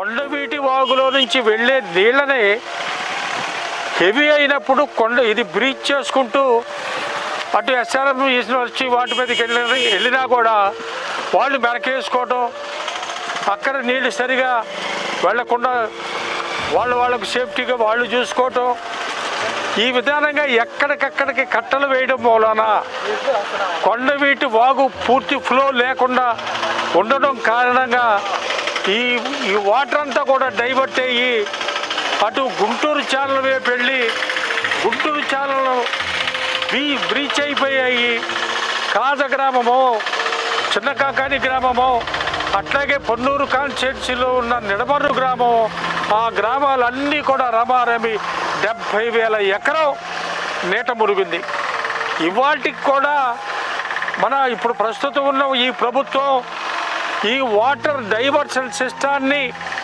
కొండవీటి వాగులో నుంచి వెళ్ళే నీళ్ళని హెవీ అయినప్పుడు ఇది బ్రీచ్ చేసుకుంటూ అటు ఎస్ఆర్ఎం యూనివర్సిటీ వాటి మీదకి వెళ్ళినా కూడా వాళ్ళు మెరకేసుకోవటం, అక్కడ నీళ్ళు సరిగా వెళ్లకుండా వాళ్ళకు సేఫ్టీగా వాళ్ళు చూసుకోవటం, ఈ విధానంగా ఎక్కడికక్కడికి కట్టలు వేయడం మూలన కొండవీటి వాగు పూర్తి ఫ్లో లేకుండా ఉండడం కారణంగా ఈ వాటర్ అంతా కూడా డైవర్ట్ అయ్యి అటు గుంటూరు ఛానల్ వైపు వెళ్ళి గుంటూరు ఛానల్ బ్రీచ్ అయిపోయాయి. కాజ గ్రామము, చిన్న కాకాని గ్రామము, అట్లాగే పొన్నూరు కాన్స్టిట్యున్సీలో ఉన్న నిడమర్రు గ్రామం, ఆ గ్రామాలన్నీ కూడా రమారమి 70,000 ఎకరం నీట మురిగింది. ఇవాటికి కూడా మన ఇప్పుడు ప్రస్తుతం ఉన్న ఈ ప్రభుత్వం ఈ వాటర్ డైవర్షన్ సిస్టాన్ని